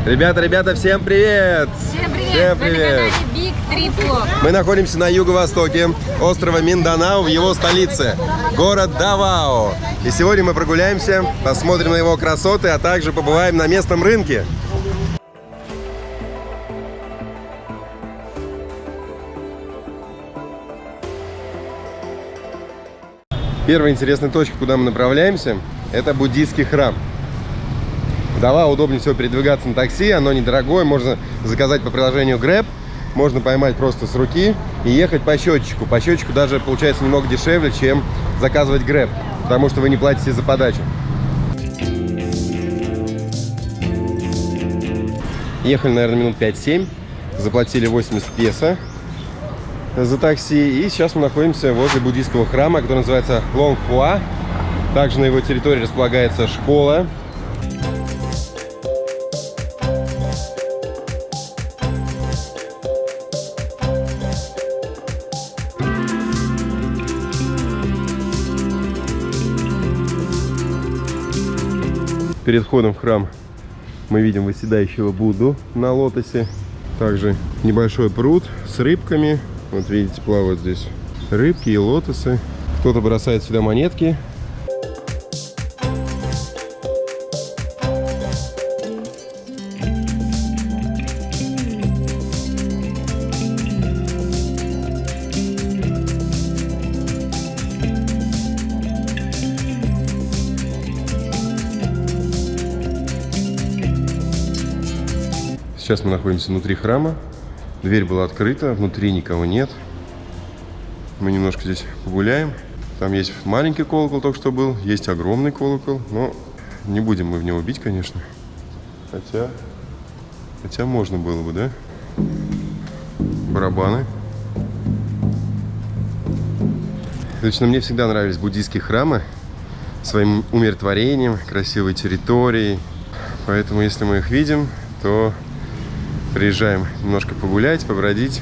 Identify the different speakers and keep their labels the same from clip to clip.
Speaker 1: Ребята, всем привет!
Speaker 2: Всем привет!
Speaker 1: Всем
Speaker 2: Вы на канале Big Trip Vlog.
Speaker 1: Мы находимся на юго-востоке острова Минданао, в его столице, город Давао. И сегодня мы прогуляемся, посмотрим на его красоты, а также побываем на местном рынке. Первая интересная точка, куда мы направляемся, это буддийский храм. В Давао удобнее всего передвигаться на такси, оно недорогое, можно заказать по приложению Grab, можно поймать просто с руки и ехать по счетчику. По счетчику даже получается немного дешевле, чем заказывать Grab, потому что вы не платите за подачу. Ехали, наверное, минут 5-7, заплатили 80 песо за такси, и сейчас мы находимся возле буддийского храма, который называется Лонгхуа. Также на его территории располагается школа. Перед входом в храм мы видим восседающего Будду на лотосе. Также небольшой пруд с рыбками. Вот видите, плавают здесь рыбки и лотосы. Кто-то бросает сюда монетки. Сейчас мы находимся внутри храма. Дверь была открыта, внутри никого нет. Мы немножко здесь погуляем. Там есть маленький колокол, только что был. Есть огромный колокол, но не будем мы в него бить, конечно. Хотя можно было бы, да? Барабаны. Лично мне всегда нравились буддийские храмы своим умиротворением, красивой территорией. Поэтому, если мы их видим, то приезжаем немножко погулять, побродить.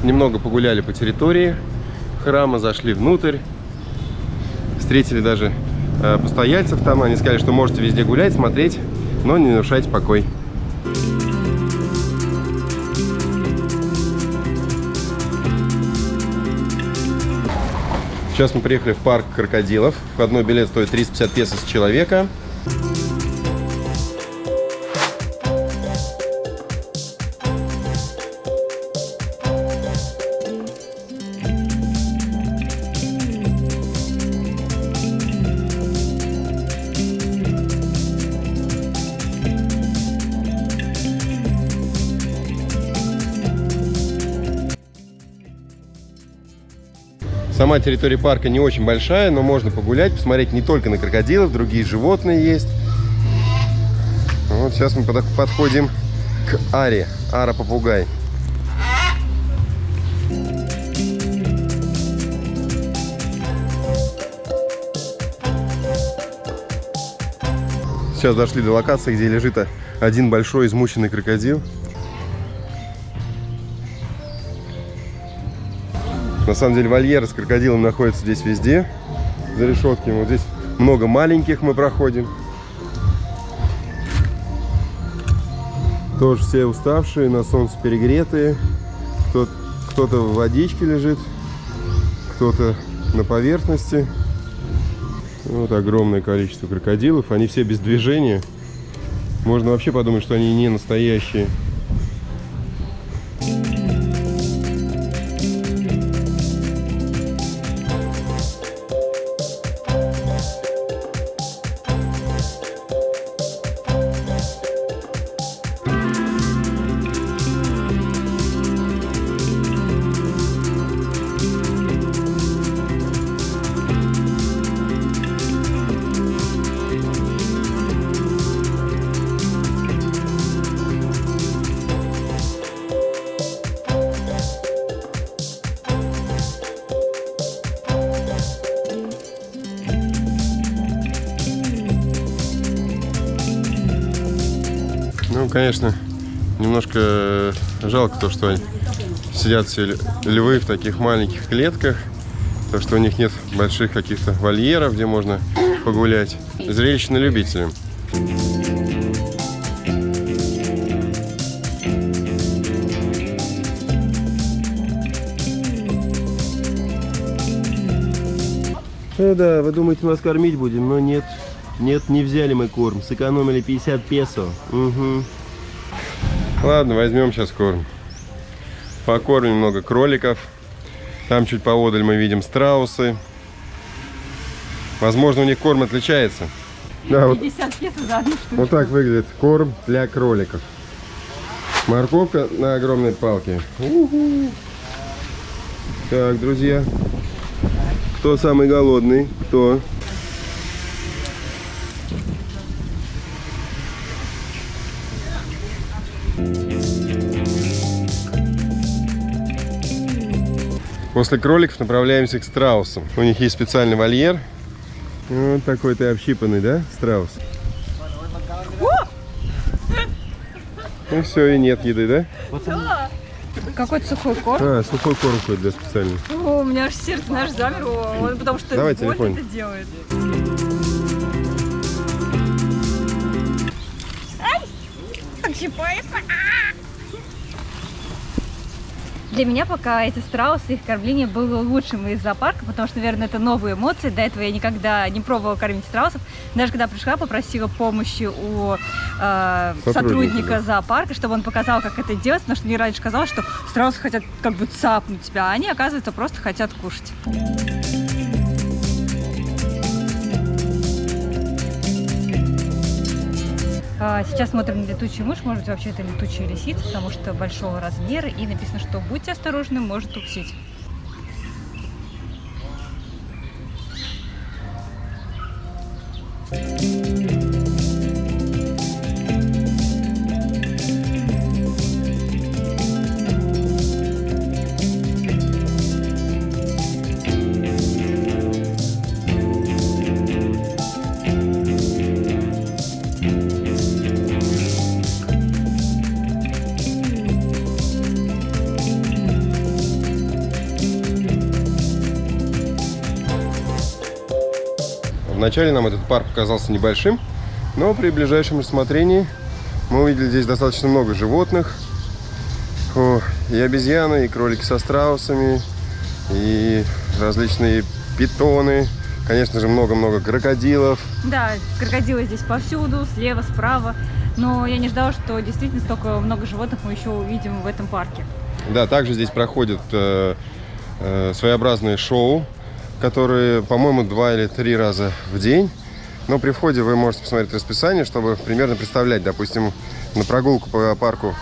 Speaker 1: Немного погуляли по территории храма, зашли внутрь. Встретили даже постояльцев там. Они сказали, что можете везде гулять, смотреть, но не нарушайте покой. Сейчас мы приехали в парк крокодилов. Входной билет стоит 350 песо с человека. Сама территория парка не очень большая, но можно погулять, посмотреть не только на крокодилов, другие животные есть. Вот сейчас мы подходим к Аре. Ара-попугай. Сейчас дошли до локации, где лежит один большой измученный крокодил. На самом деле вольеры с крокодилом находятся здесь везде, за решетками. Вот здесь много маленьких мы проходим. Тоже все уставшие, на солнце перегретые. Кто-то в водичке лежит, кто-то на поверхности. Вот огромное количество крокодилов. Они все без движения. Можно вообще подумать, что они не настоящие. конечно, немножко жалко то, что сидят все львы в таких маленьких клетках, то, что у них нет больших каких-то вольеров, где можно погулять. Зрелище на любителя. Да, вы думаете, мы вас кормить будем, но нет. Нет, не взяли мы корм. Сэкономили 50 песо. Угу. Ладно, возьмем сейчас корм. Покормим много кроликов. Там чуть поодаль мы видим страусы. Возможно, у них корм отличается. Да,
Speaker 2: 50 песо за одну штуку.
Speaker 1: вот так выглядит корм для кроликов. Морковка на огромной палке. Уху. Так, друзья. Кто самый голодный? Кто? После кроликов направляемся к страусам. У них есть специальный вольер. Вот такой ты общипанный, да, страус? Ну все, и нет еды, да?
Speaker 2: Какой-то сухой корм.
Speaker 1: А, сухой корм какой-то, да, специальный.
Speaker 2: О, у меня аж сердце наш замерло, потому что
Speaker 1: Давай
Speaker 2: больно
Speaker 1: телефон.
Speaker 2: это делает. Ай! Отщипается. Для меня пока эти страусы, их кормление было лучшим из зоопарка, потому что, наверное, это новые эмоции. До этого я никогда не пробовала кормить страусов. Даже когда пришла, попросила помощи у сотрудника зоопарка, чтобы он показал, как это делать, потому что мне раньше казалось, что страусы хотят как бы цапнуть тебя, а они, оказывается, просто хотят кушать. Сейчас смотрим на летучую мышь, может быть, вообще это летучая лисица, потому что большого размера, и написано, что будьте осторожны, может укусить.
Speaker 1: Вначале нам этот парк показался небольшим, но при ближайшем рассмотрении мы увидели здесь достаточно много животных. И обезьяны, и кролики со страусами, и различные питоны. Конечно же, много-много крокодилов.
Speaker 2: Да, крокодилы здесь повсюду, слева, справа. Но я не ждала, что действительно столько много животных мы еще увидим в этом парке.
Speaker 1: Да, также здесь проходят своеобразные шоу, которые, по-моему, 2 или 3 раза в день. Но при входе вы можете посмотреть расписание, чтобы примерно представлять. Допустим, на прогулку по парку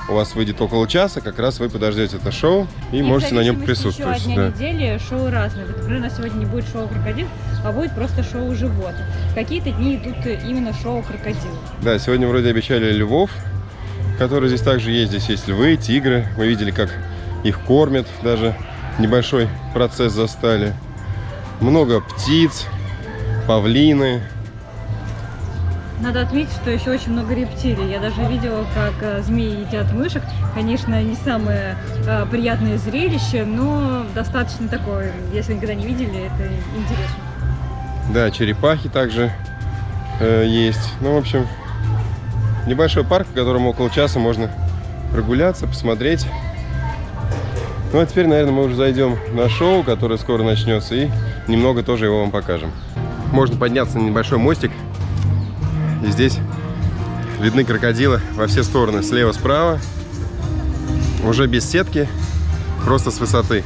Speaker 1: у вас выйдет около часа, как раз вы подождете это шоу и можете на нем присутствовать.
Speaker 2: Еще дня недели шоу разные. Вот, например, у нас сегодня не будет шоу крокодил, а будет просто шоу животных. Какие-то дни идут именно шоу крокодил.
Speaker 1: Да, сегодня вроде обещали львов, которые здесь также есть. Здесь есть львы, тигры. Мы видели, как их кормят, даже небольшой процесс застали. Много птиц, павлины.
Speaker 2: Надо отметить, что еще очень много рептилий. Я даже видела, как змеи едят мышек. Конечно, не самое приятное зрелище, но достаточно такое. Если никогда не видели, это интересно.
Speaker 1: Да, черепахи также есть. Ну, в общем, небольшой парк, в котором около часа можно прогуляться, посмотреть. Ну, а теперь, наверное, мы уже зайдем на шоу, которое скоро начнется, и немного тоже его вам покажем. Можно подняться на небольшой мостик. И здесь видны крокодилы во все стороны, слева, справа. Уже без сетки, просто с высоты.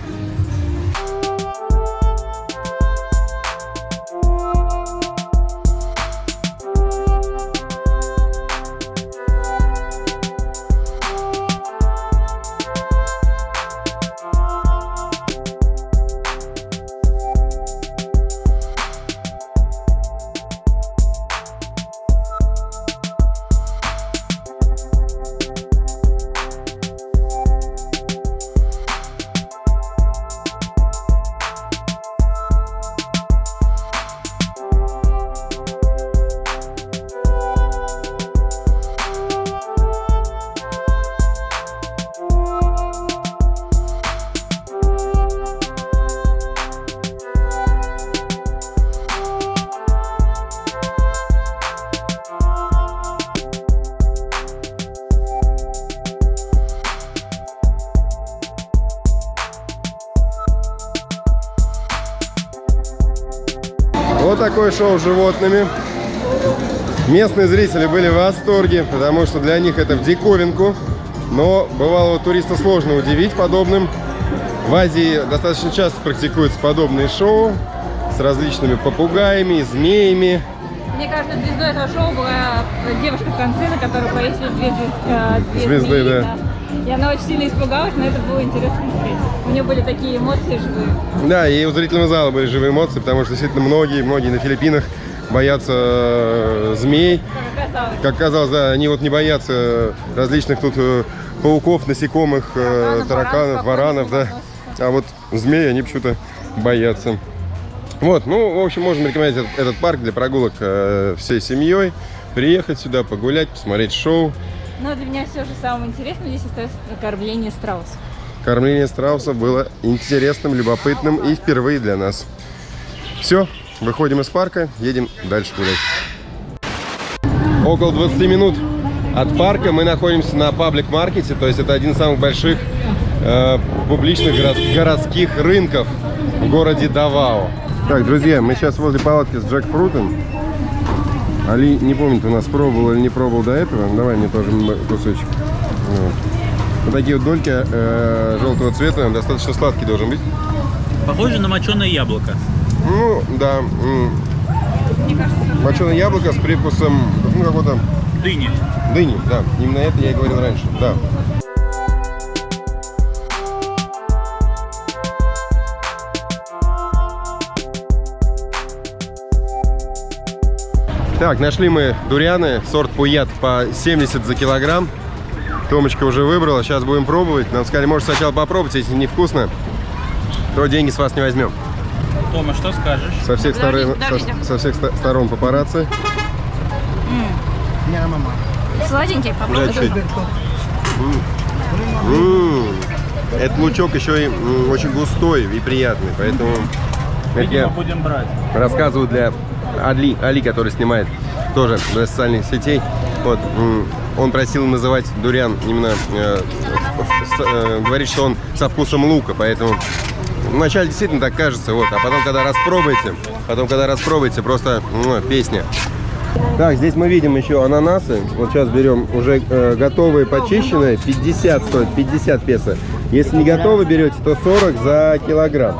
Speaker 1: Вот такое шоу с животными. Местные зрители были в восторге, потому что для них это в диковинку. Но бывало туриста сложно удивить подобным. В Азии достаточно часто практикуются подобные шоу с различными попугаями, змеями.
Speaker 2: Мне кажется, звездой этого шоу была девушка в конце, на которую повесили две
Speaker 1: Звезды,
Speaker 2: змеи,
Speaker 1: да.
Speaker 2: И она очень сильно испугалась, но это было интересно смотреть. У нее были такие эмоции живые.
Speaker 1: Да, и у зрительного зала были живые эмоции, потому что действительно многие на Филиппинах боятся змей. Как оказалось, да, они вот не боятся различных тут пауков, насекомых, тараканов, варанов, да. А вот змей они почему-то боятся. Вот, ну, в общем, можем рекомендовать этот парк для прогулок всей семьей. Приехать сюда, погулять, посмотреть шоу.
Speaker 2: Но для меня все же самым интересным здесь остается кормление страусов.
Speaker 1: Кормление страусов было интересным, любопытным и впервые для нас. Все, выходим из парка, едем дальше гулять. Около 20 минут от парка мы находимся на паблик-маркете, то есть это один из самых больших публичных городских рынков в городе Давао. Так, друзья, мы сейчас возле палатки с джекфрутом. Али не помнит, у нас пробовал или не пробовал до этого. Давай мне тоже кусочек. Вот такие вот дольки желтого цвета, достаточно сладкий должен быть.
Speaker 3: Похоже на моченое яблоко.
Speaker 1: Ну, да. Моченое яблоко с привкусом, ну, какого-то...
Speaker 3: Дыни.
Speaker 1: Дыни, да. Именно это я и говорил раньше, да. Так, нашли мы дурианы, сорт Пуят по 70 за килограмм. Томочка уже выбрала, сейчас будем пробовать. Нам сказали, может сначала попробовать, если невкусно, то деньги с вас не возьмем.
Speaker 3: Тома, что скажешь?
Speaker 1: Со всех сторон папарацци.
Speaker 2: Сладенький, попробуй.
Speaker 1: Этот лучок еще и очень густой и приятный, поэтому
Speaker 3: Видимо, будем брать.
Speaker 1: рассказываю для Али, который снимает тоже для социальных сетей. Вот, он просил называть дуриан именно, говорит, что он со вкусом лука, поэтому вначале действительно так кажется, вот, а потом, когда распробуете, просто песня. Так, здесь мы видим еще ананасы. Вот сейчас берем уже готовые, почищенные, 50 стоит, 50 песо. Если не готовы берете, то 40 за килограмм.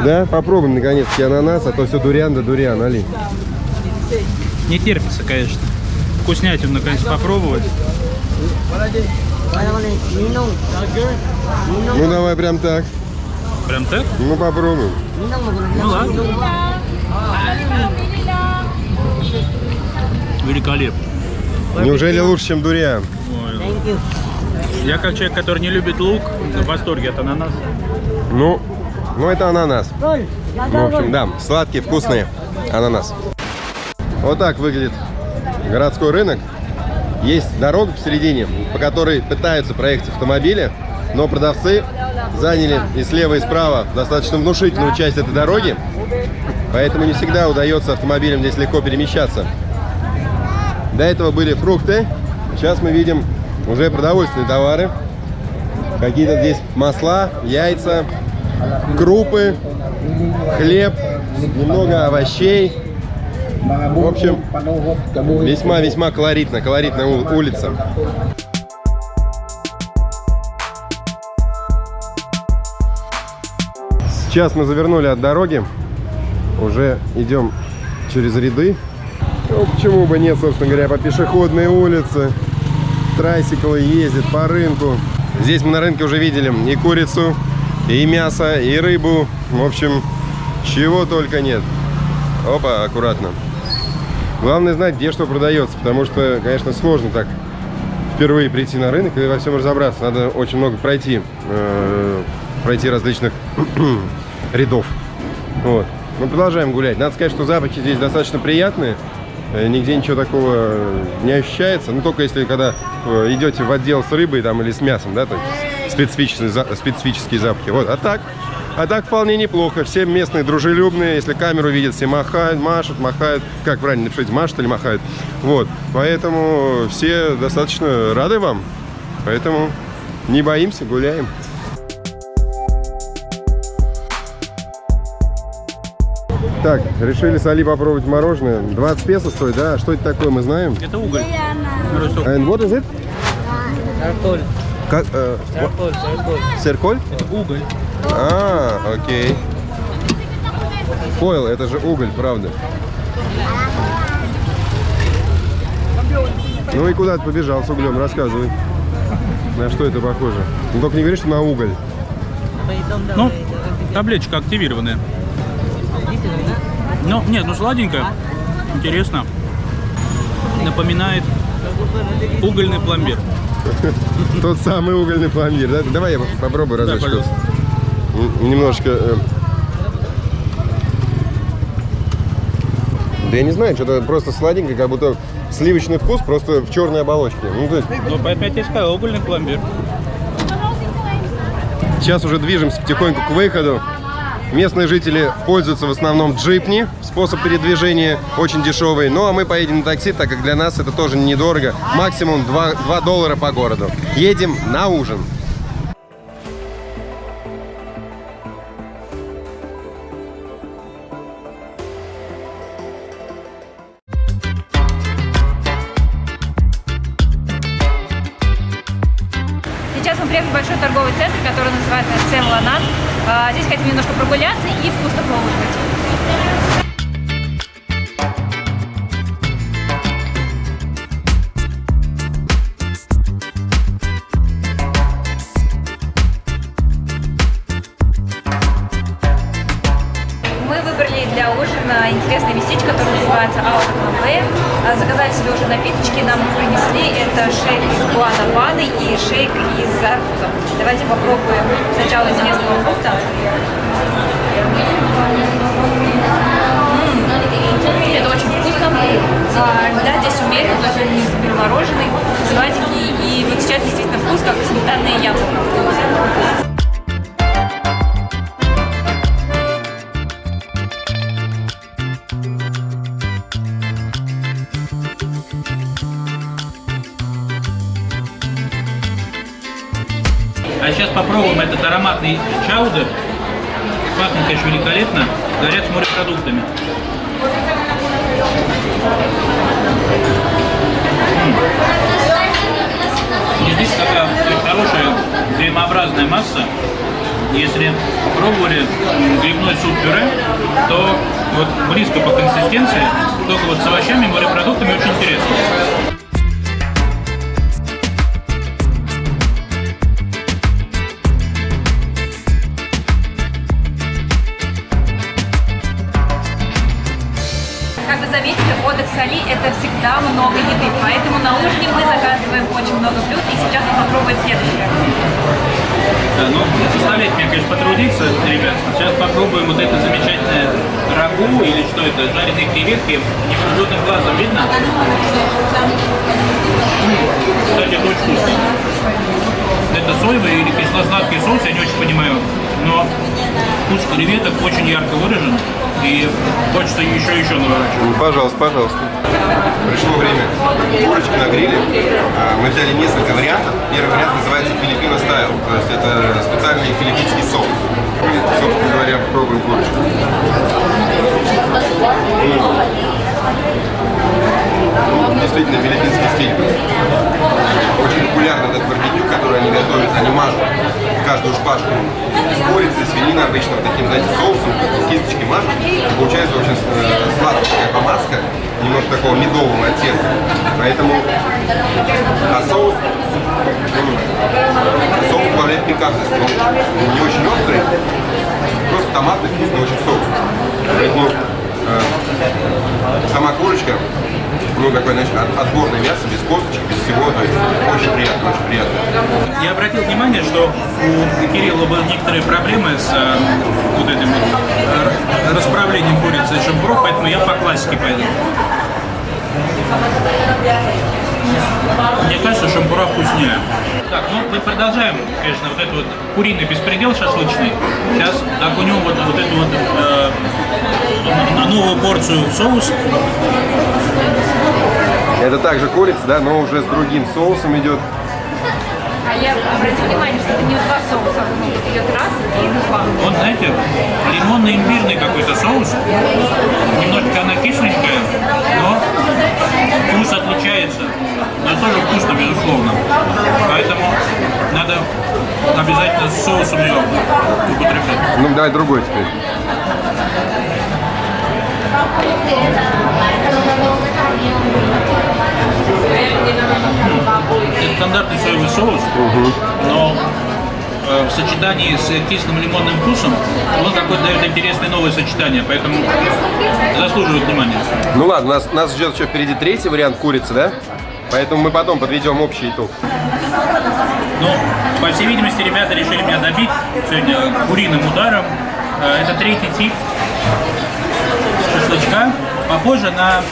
Speaker 1: Да, попробуем наконец-таки ананас, а то все дуриан да дуриан, Али.
Speaker 3: Не терпится, конечно. Вкуснятину наконец попробовать.
Speaker 1: Ну давай прям так.
Speaker 3: Прям так?
Speaker 1: Ну попробуем.
Speaker 3: Ну ладно. Великолепно.
Speaker 1: Неужели лучше, чем дуриан?
Speaker 3: Ой. Я как человек, который не любит лук, в восторге от ананаса.
Speaker 1: Ну это ананас. В общем, да, сладкий, вкусный ананас. Вот так выглядит городской рынок. Есть дорога посередине, по которой пытаются проехать автомобили, но продавцы заняли и слева, и справа достаточно внушительную часть этой дороги, поэтому не всегда удается автомобилям здесь легко перемещаться. До этого были фрукты, сейчас мы видим уже продовольственные товары. Какие-то здесь масла, яйца, крупы, хлеб, немного овощей. В общем, весьма-весьма колоритная улица. Сейчас мы завернули от дороги, уже идем через ряды. Ну, почему бы нет, собственно говоря, по пешеходной улице. Трайсиклы ездят по рынку. Здесь мы на рынке уже видели и курицу, и мясо, и рыбу. В общем, чего только нет. Опа, аккуратно. Главное знать, где что продается, потому что, конечно, сложно так впервые прийти на рынок и во всем разобраться. Надо очень много пройти различных рядов. Вот. Мы продолжаем гулять. Надо сказать, что запахи здесь достаточно приятные. Нигде ничего такого не ощущается. Ну, только если когда идете в отдел с рыбой там, или с мясом, да, то есть специфические запахи. Вот. А так вполне неплохо. Все местные дружелюбные. Если камеру видят, все махают, машут, махают. Как правильно написать, машут или махают. Вот. Поэтому все достаточно рады вам. Поэтому не боимся, гуляем. Так, решили с Али попробовать мороженое. 20 песо стоит, да? А что это такое, мы знаем?
Speaker 3: Это уголь. Русок.
Speaker 1: And what is it?
Speaker 4: Циркуль.
Speaker 1: Как?
Speaker 4: Циркуль.
Speaker 1: Цирколь?
Speaker 3: Это уголь.
Speaker 1: А, окей. Foil, это же уголь, правда. Ну и куда ты побежал с углем? Рассказывай. На что это похоже? Ну только не говори, что на уголь.
Speaker 3: Ну, таблеточка активированная. Ну, нет, ну сладенькая. Интересно. Напоминает угольный пломбир.
Speaker 1: Тот самый угольный пломбир, да? Давай я попробую
Speaker 3: Да,
Speaker 1: разочек.
Speaker 3: пожалуйста.
Speaker 1: Немножечко... Да я не знаю, что-то просто сладенькое, как будто сливочный вкус, просто в черной оболочке. Ну, то есть...
Speaker 3: Ну, опять я сказал, угольный пломбир.
Speaker 1: Сейчас уже движемся потихоньку к выходу. Местные жители пользуются в основном джипни. Способ передвижения очень дешевый. Ну а мы поедем на такси, так как для нас это тоже недорого. Максимум 2 доллара по городу. Едем на ужин.
Speaker 2: Сейчас мы приехали в большой торговый центр, который называется Сен-Ланат. Здесь хотим немножко прогуляться и вкусно поужинать. Мы выбрали для ужина интересное местечко, которое называется Out of Nowhere. Заказали себе уже напиточки, нам их принесли. Это шейк из гуанабаны и шейк из арбуза. Давайте попробуем сначала из местного фрукта. Это очень вкусно. Да, здесь умеренно, то есть он не замороженный, сладенький. И вот сейчас действительно вкус, как сметанное яблоко.
Speaker 3: А сейчас попробуем этот ароматный чаудер. Пахнет, конечно, великолепно. Горят с морепродуктами. И здесь такая хорошая кремообразная масса. Если пробовали грибной суп-пюре, то вот близко по консистенции, только вот с овощами и морепродуктами очень интересно.
Speaker 2: Как вы заметили, отдых в Али – это всегда много еды, поэтому на ужине мы заказываем очень много блюд, и сейчас мы попробуем следующее.
Speaker 3: Да, ну, заставляет меня, конечно, потрудиться, ребят. Сейчас попробуем вот это замечательное рагу, или что это, жареные креветки. Невооруженным глазом видно? Кстати, это очень вкусно. Это соевый или кисло-сладкий соус, я не очень понимаю, но вкус креветок очень ярко выражен, и хочется еще наворачивать.
Speaker 1: Пожалуйста, пожалуйста. Пришло время курочки на гриле. Мы взяли несколько вариантов. Первый вариант называется Filipino Style, то есть это специальный филиппинский соус. Собственно говоря, попробуем курочку. Действительно филиппинский стиль. Очень популярный этот барбекю, который они готовят, они мажут каждую шпажку из курицы, свинины обычно вот таким, знаете, соусом, кисточки мажут. Получается очень сладкая помазка, немножко такого медового оттенка. Поэтому соус добавляет пикантность. Он не очень острый, просто томатный, вкусный очень соус. Поэтому сама курочка, ну, такое, значит, отборное мясо, без косточек, без всего, то есть очень приятно, очень приятно.
Speaker 3: Я обратил внимание, что у Кирилла были некоторые проблемы с вот этим вот расправлением курицы и шампуров, поэтому я по классике пойду. Мне кажется, шампура вкуснее. Так, ну мы продолжаем, конечно, вот этот вот куриный беспредел шашлычный. Сейчас окунем вот эту вот новую порцию в соус.
Speaker 1: Это также курица, да, но уже с другим соусом идет.
Speaker 2: А я Обрати внимание, что это не два соуса, вот идет раз и два.
Speaker 3: Вот, знаете, лимонно-имбирный какой-то соус. Немножко она кисленькая, но вкус отличается. Но тоже вкусно, безусловно. Поэтому надо обязательно с соусом ее употреблять.
Speaker 1: Ну, давай другой теперь.
Speaker 3: Это стандартный соевый соус, но в сочетании с кислым лимонным вкусом он какое-то дает интересное новое сочетание, поэтому заслуживает внимания.
Speaker 1: Ну ладно, нас ждет еще впереди третий вариант курицы, да? Поэтому мы потом подведем общий итог.
Speaker 3: Ну, по всей видимости, ребята решили меня добить сегодня куриным ударом. Это третий тип шашлычка. Похоже на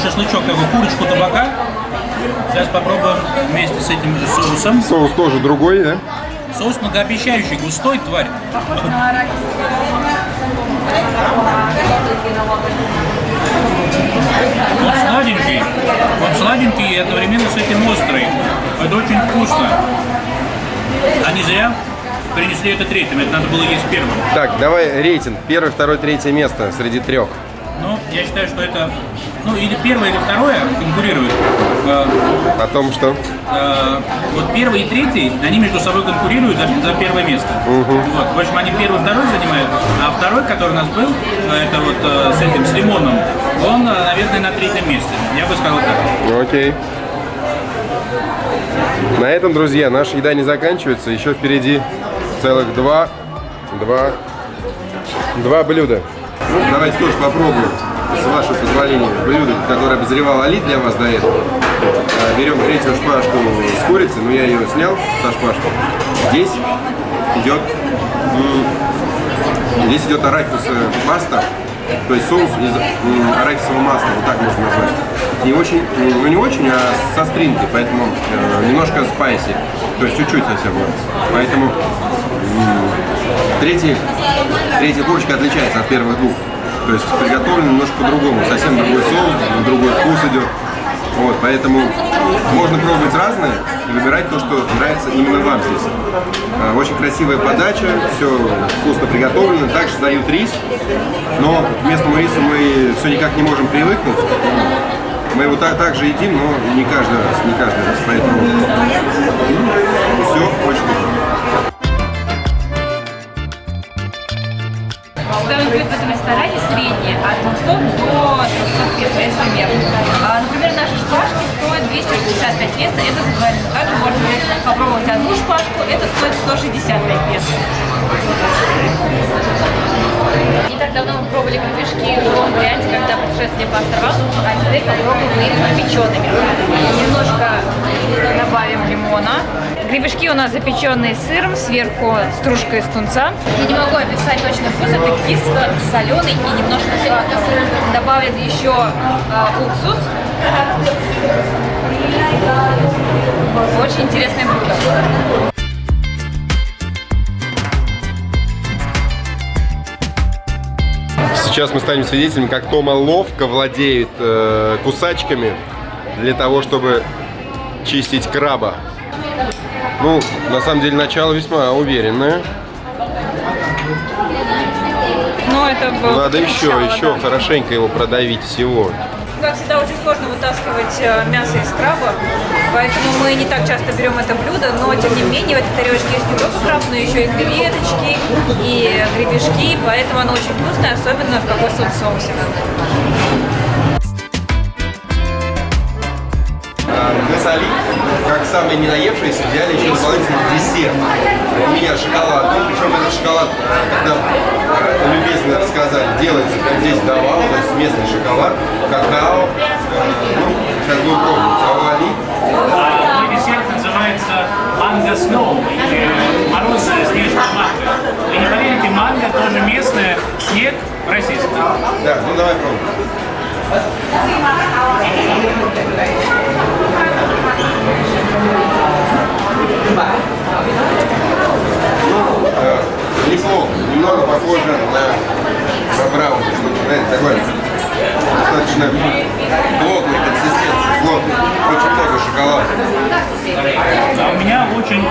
Speaker 3: шашлычок, такой курочку табака. Сейчас попробуем вместе с этим соусом.
Speaker 1: Соус тоже другой, да?
Speaker 3: Соус многообещающий, густой, тварь. Он сладенький и одновременно с этим острый. Это очень вкусно. Они зря принесли это третьим, это надо было есть первым.
Speaker 1: Так, давай рейтинг. Первое, второе, третье место среди трех.
Speaker 3: Ну, я считаю, что это, ну, или первое, или второе конкурируют.
Speaker 1: О том, что...
Speaker 3: Вот первый и третий, они между собой конкурируют за первое место. Вот, в общем, они первый, второй занимают, а второй, который у нас был, это вот с этим, с лимоном, он, наверное, на третьем месте. Я бы сказал так.
Speaker 1: Окей. На этом, друзья, наша еда не заканчивается. Еще впереди целых два блюда. Ну, давайте тоже попробуем, с вашего позволения, блюдо, которое обозревал Али для вас до этого. Берем третью шпажку с курицей, но я ее снял со шпажки. Здесь идет арахисовая паста, то есть соус из арахисового масла, вот так можно назвать. И очень, ну не очень, а со стринкой, поэтому немножко спайси, то есть чуть-чуть совсем. Поэтому третья курочка отличается от первых двух. То есть приготовлена немножко по-другому, совсем другой соус, другой вкус идет. Вот, поэтому можно пробовать разное и выбирать то, что нравится именно вам здесь. Очень красивая подача, все вкусно приготовлено. Также дают рис, но к местному рису мы все никак не можем привыкнуть. Мы его также едим, но не каждый раз, поэтому все очень вкусно.
Speaker 2: Стоимость блюд в этом ресторане средняя, от 200 до 300 песо, это примерно. Например, наши шпажки стоят 265 песо, это за двойную. Также можно попробовать одну шпажку, это стоит 165 песо. Не так давно мы пробовали гребешки в другом варианте, когда путешествие по островам, а теперь попробуем их запеченными. Немножко добавим лимона. Гребешки у нас запеченные сыром, сверху стружка из тунца. Я не могу описать точно вкус, это кисло-соленый и немножко сладкий. Добавят еще уксус. Очень интересное блюдо.
Speaker 1: Сейчас мы станем свидетелями, как Тома ловко владеет кусачками для того, чтобы чистить краба. Ну, на самом деле, начало весьма уверенное.
Speaker 2: Но это было
Speaker 1: Надо еще хорошенько его продавить всего.
Speaker 2: Как всегда, очень сложно вытаскивать мясо из краба, поэтому мы не так часто берем это блюдо, но тем не менее в этой тарелочке есть не только краб, но еще и креветочки, и гребешки, поэтому оно очень вкусное, особенно в кокосовом соусе.
Speaker 1: Мы с Али, как самые не наевшиеся, взяли еще дополнительный десерт. У меня шоколад, причем этот шоколад, как нам любезно рассказали, делается как здесь давал, то есть местный шоколад, какао, сейчас будем пробовать. А у Али?
Speaker 3: Мой десерт называется манго сноу, мороз снежная манго. Вы не поверите, манго тоже местное, снег российский.
Speaker 1: Да, ну давай пробуем. Неплохо, немного похоже на брауни, знаете, такой достаточно плотной консистенции, плотной, очень много шоколада.
Speaker 3: А у меня очень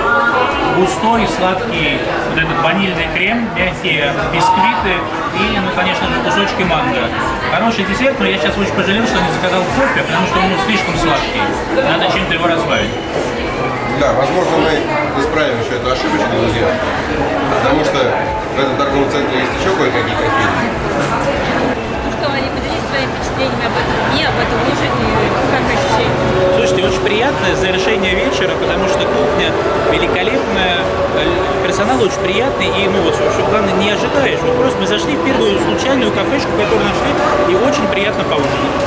Speaker 3: густой, сладкий вот этот ванильный крем, мягкие бисквиты и, ну, конечно же, кусочки манго. Хороший десерт, но я сейчас очень пожалел, что не заказал кофе, потому что он слишком сладкий. Надо чем-то его разбавить.
Speaker 1: Да, возможно, мы исправим еще эту ошибочку, друзья. Потому что в этом торговом центре есть еще кое-какие кофейни.
Speaker 2: Ну что, Али, поделись своими впечатлениями об этом дне, об этом ужине, как ощущения?
Speaker 5: Слушайте, очень приятное завершение вечера, потому что кухня великолепная, персонал очень приятный, и, ну вот, что главное, не ожидаешь. Вот просто мы зашли в первую случайную кафешку, которую нашли, и очень приятно поужинать.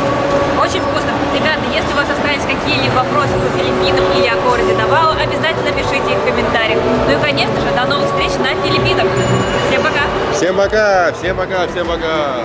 Speaker 2: Очень вкусно. Ребята, если у вас остались какие-либо вопросы по Филиппинам или о городе Давао, обязательно пишите их в комментариях. Ну и, конечно же, до новых встреч на Филиппинах. Всем пока!
Speaker 1: Всем пока, всем пока, всем пока.